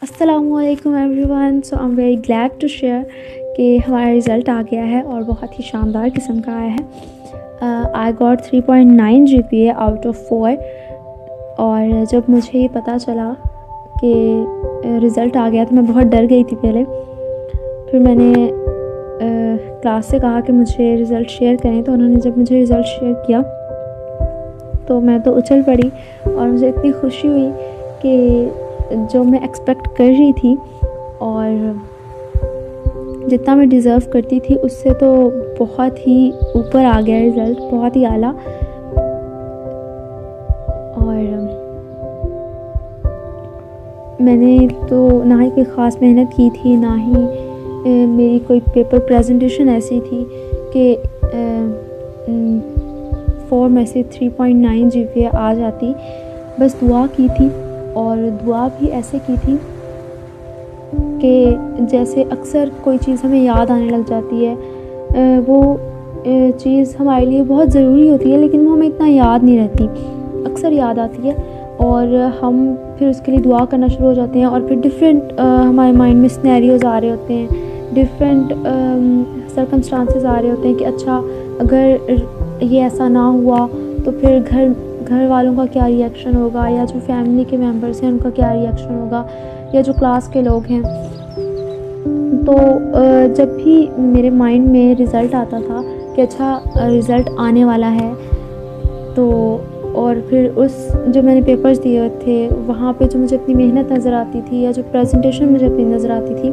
अस्सलामुअलैकुम everyone. So I am very glad to share कि हमारा रिज़ल्ट आ गया है और बहुत ही शानदार किस्म का आया है। I got 3.9 GPA out of 4। और जब मुझे ये पता चला कि रिज़ल्ट आ गया तो मैं बहुत डर गई थी पहले। फिर मैंने क्लास से कहा कि मुझे रिज़ल्ट शेयर करें, तो उन्होंने जब मुझे रिज़ल्ट शेयर किया तो मैं तो उछल पड़ी और मुझे इतनी खुशी हुई कि जो मैं एक्सपेक्ट कर रही थी और जितना मैं डिज़र्व करती थी उससे तो बहुत ही ऊपर आ गया रिज़ल्ट, बहुत ही आला। और मैंने तो ना ही कोई ख़ास मेहनत की थी, ना ही मेरी कोई पेपर प्रेजेंटेशन ऐसी थी कि 4 में से 3.9 GPA आ जाती। बस दुआ की थी, और दुआ भी ऐसे की थी कि जैसे अक्सर कोई चीज़ हमें याद आने लग जाती है, वो चीज़ हमारे लिए बहुत ज़रूरी होती है लेकिन वो हमें इतना याद नहीं रहती, अक्सर याद आती है और हम फिर उसके लिए दुआ करना शुरू हो जाते हैं। और फिर डिफरेंट हमारे माइंड में सिनेरियोज़ आ रहे होते हैं, डिफरेंट सर्कमस्टांसेस आ रहे होते हैं कि अच्छा अगर ये ऐसा ना हुआ तो फिर घर वालों का क्या रिएक्शन होगा, या जो फैमिली के मेंबर्स हैं उनका क्या रिएक्शन होगा, या जो क्लास के लोग हैं। तो जब भी मेरे माइंड में रिज़ल्ट आता था कि अच्छा रिज़ल्ट आने वाला है, तो और फिर उस जो मैंने पेपर्स दिए थे वहाँ पे जो मुझे अपनी मेहनत नज़र आती थी या जो प्रेजेंटेशन मुझे अपनी नज़र आती थी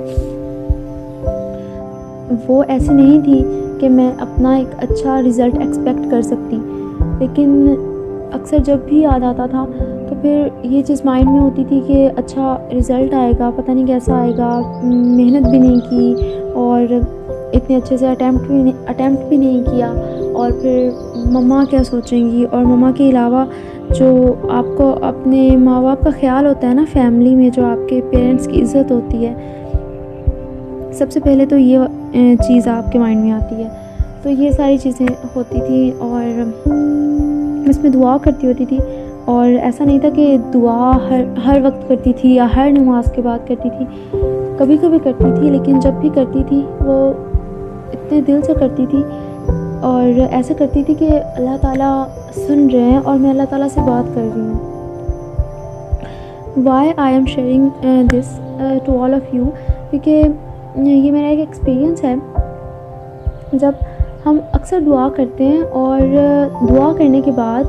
वो ऐसी नहीं थी कि मैं अपना एक अच्छा रिज़ल्ट एक्सपेक्ट कर सकती। लेकिन अक्सर जब भी याद आता था तो फिर ये चीज़ माइंड में होती थी कि अच्छा रिज़ल्ट आएगा, पता नहीं कैसा आएगा, मेहनत भी नहीं की और इतने अच्छे से अटैम्प्ट भी नहीं किया, और फिर मम्मा क्या सोचेंगी। और मम्मा के अलावा जो आपको अपने माँ बाप का ख्याल होता है ना, फैमिली में जो आपके पेरेंट्स की इज़्ज़त होती है, सबसे पहले तो ये चीज़ आपके माइंड में आती है। तो ये सारी चीज़ें होती थी और उसमें दुआ करती होती थी। और ऐसा नहीं था कि दुआ हर वक्त करती थी या हर नमाज के बाद करती थी, कभी कभी करती थी, लेकिन जब भी करती थी वो इतने दिल से करती थी और ऐसे करती थी कि अल्लाह ताला सुन रहे हैं और मैं अल्लाह ताला से बात कर रही हूँ। Why I am sharing this to all of you, क्योंकि ये मेरा एक एक्सपीरियंस है। जब हम अक्सर दुआ करते हैं और दुआ करने के बाद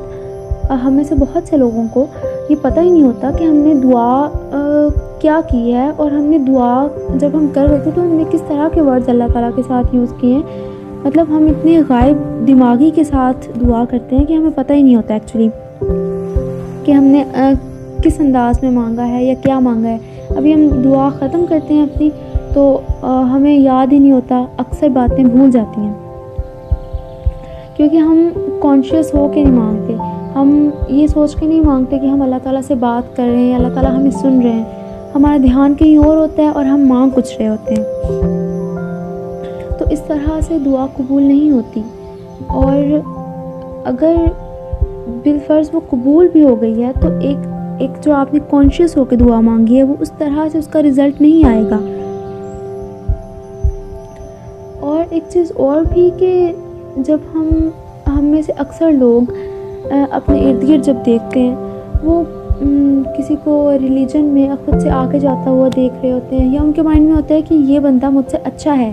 हम में से बहुत से लोगों को ये पता ही नहीं होता कि हमने दुआ क्या की है, और हमने दुआ जब हम कर रहे थे तो हमने किस तरह के वर्ड्स अल्लाह ताला के साथ यूज़ किए हैं। मतलब हम इतने गायब दिमागी के साथ दुआ करते हैं कि हमें पता ही नहीं होता एक्चुअली कि हमने किस अंदाज में मांगा है या क्या मांगा है। अभी हम दुआ ख़त्म करते हैं अपनी तो हमें याद ही नहीं होता, अक्सर बातें भूल जाती हैं क्योंकि हम कॉन्शियस हो के नहीं मांगते। हम ये सोच के नहीं मांगते कि हम अल्लाह ताला से बात कर रहे हैं, अल्लाह ताला हमें सुन रहे हैं। हमारा ध्यान कहीं और होता है और हम मांग कुछ रहे होते हैं। तो इस तरह से दुआ कबूल नहीं होती, और अगर बिलफर्ज वो कबूल भी हो गई है तो एक जो आपने कॉन्शियस होकर दुआ मांगी है वो उस तरह से उसका रिज़ल्ट नहीं आएगा। और एक चीज़ और भी कि जब हम में से अक्सर लोग अपने इर्द गिर्द जब देखते हैं, वो किसी को रिलीजन में खुद से आगे जाता हुआ देख रहे होते हैं, या उनके माइंड में होता है कि ये बंदा मुझसे अच्छा है,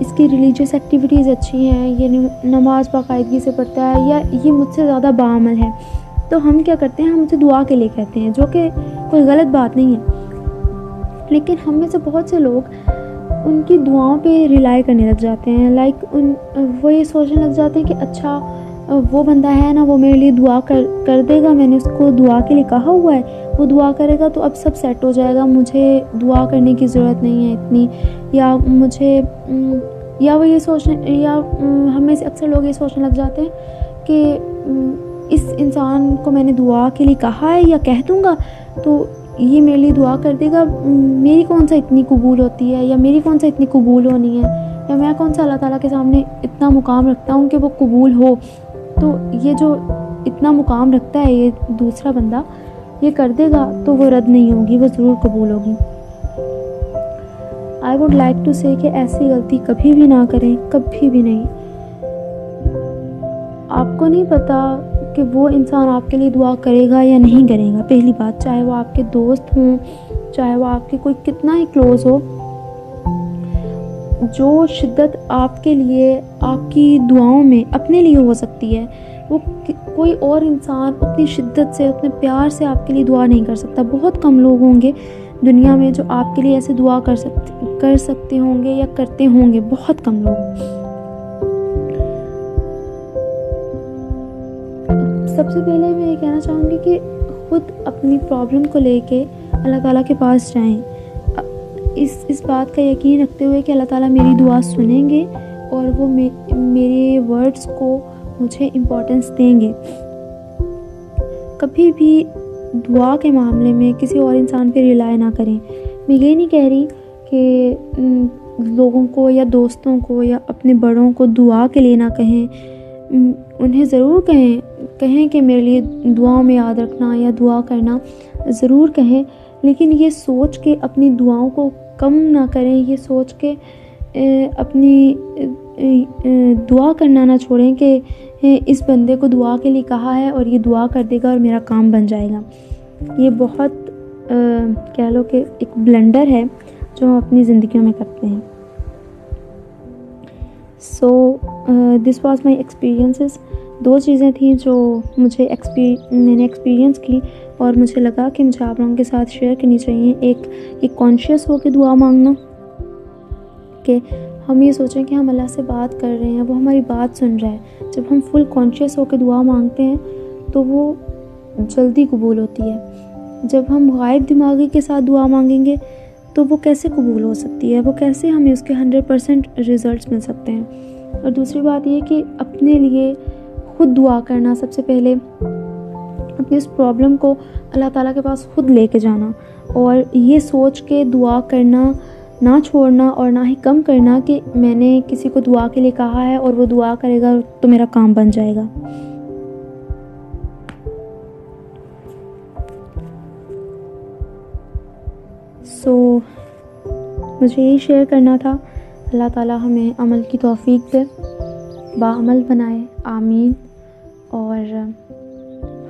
इसकी रिलीजियस एक्टिविटीज़ अच्छी हैं, ये नमाज बाकायदगी से पढ़ता है, या ये मुझसे ज़्यादा बाअमल है। तो हम क्या करते हैं, हम उसे दुआ के लिए कहते हैं, जो कि कोई गलत बात नहीं है। लेकिन हम में से बहुत से लोग उनकी दुआओं पे रिलाई करने लग जाते हैं। वो ये सोचने लग जाते हैं कि अच्छा वो बंदा है ना, वो मेरे लिए दुआ कर देगा, मैंने उसको दुआ के लिए कहा हुआ है, वो दुआ करेगा तो अब सब सेट हो जाएगा, मुझे दुआ करने की ज़रूरत नहीं है इतनी। या वो ये सोचने, या हमें से अक्सर लोग ये सोचने लग जाते हैं कि इस इंसान को मैंने दुआ के लिए कहा है या कह दूँगा तो ये मेरे लिए दुआ कर देगा, मेरी कौन सा इतनी कबूल होती है, या मेरी कौन सा इतनी कबूल होनी है, या मैं कौन सा अल्लाह ताला के सामने इतना मुकाम रखता हूँ कि वो कबूल हो। तो ये जो इतना मुकाम रखता है ये दूसरा बंदा, ये कर देगा तो वो रद्द नहीं होगी, वो ज़रूर कबूल होगी। आई वुड लाइक टू से कि ऐसी गलती कभी भी ना करें, कभी भी नहीं। आपको नहीं पता कि वो इंसान आपके लिए दुआ करेगा या नहीं करेगा। पहली बात, चाहे वो आपके दोस्त हों, चाहे वो आपके कोई कितना ही क्लोज हो, जो शिद्दत आपके लिए आपकी दुआओं में अपने लिए हो सकती है, वो कोई और इंसान उतनी शिद्दत से, उतने प्यार से आपके लिए दुआ नहीं कर सकता। बहुत कम लोग होंगे दुनिया में जो आपके लिए ऐसे दुआ कर सकते होंगे या करते होंगे, बहुत कम लोग। सबसे पहले मैं ये कहना चाहूँगी कि खुद अपनी प्रॉब्लम को लेके अल्लाह ताला के पास जाएं, इस बात का यकीन रखते हुए कि अल्लाह ताला मेरी दुआ सुनेंगे और वो मेरे वर्ड्स को मुझे इम्पोर्टेंस देंगे। कभी भी दुआ के मामले में किसी और इंसान पे रिलाय ना करें। मैं ये नहीं कह रही कि लोगों को या दोस्तों को या अपने बड़ों को दुआ के लिए ना कहें, उन्हें ज़रूर कहें कि मेरे लिए दुआओं में याद रखना या दुआ करना ज़रूर कहें, लेकिन ये सोच के अपनी दुआओं को कम ना करें, ये सोच के अपनी दुआ करना ना छोड़ें कि इस बंदे को दुआ के लिए कहा है और ये दुआ कर देगा और मेरा काम बन जाएगा। ये बहुत कह लो कि एक ब्लंडर है जो हम अपनी ज़िंदगियों में करते हैं। So this was my experiences. 2 चीज़ें थी जो मैंने एक्सपीरियंस की और मुझे लगा कि मुझे आप लोगों के साथ शेयर करनी चाहिए। एक कॉन्शियस हो के दुआ मांगना, कि हम ये सोचें कि हम अल्लाह से बात कर रहे हैं, वो हमारी बात सुन रहा है। जब हम फुल कॉन्शियस हो के दुआ मांगते हैं तो वो जल्दी कबूल होती है। जब हम गायब दिमागी के साथ दुआ मांगेंगे तो वो कैसे कबूल हो सकती है, वो कैसे हमें उसके 100% रिज़ल्ट्स मिल सकते हैं। और दूसरी बात ये कि अपने लिए खुद दुआ करना, सबसे पहले अपनी इस प्रॉब्लम को अल्लाह ताला के पास खुद लेके जाना और ये सोच के दुआ करना ना छोड़ना और ना ही कम करना कि मैंने किसी को दुआ के लिए कहा है और वो दुआ करेगा तो मेरा काम बन जाएगा। मुझे यही शेयर करना था। अल्लाह ताला हमें अमल की तौफीक दे, बाअमल बनाए, आमीन। और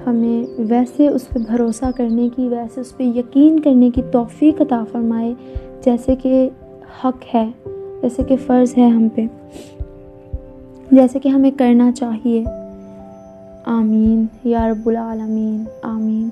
हमें वैसे उस पर भरोसा करने की, वैसे उस पर यकीन करने की तौफीक अता फ़रमाए जैसे कि हक़ है, जैसे कि फ़र्ज़ है हम पे, जैसे कि हमें करना चाहिए। आमीन या रब्बुल आलमीन, आमीन।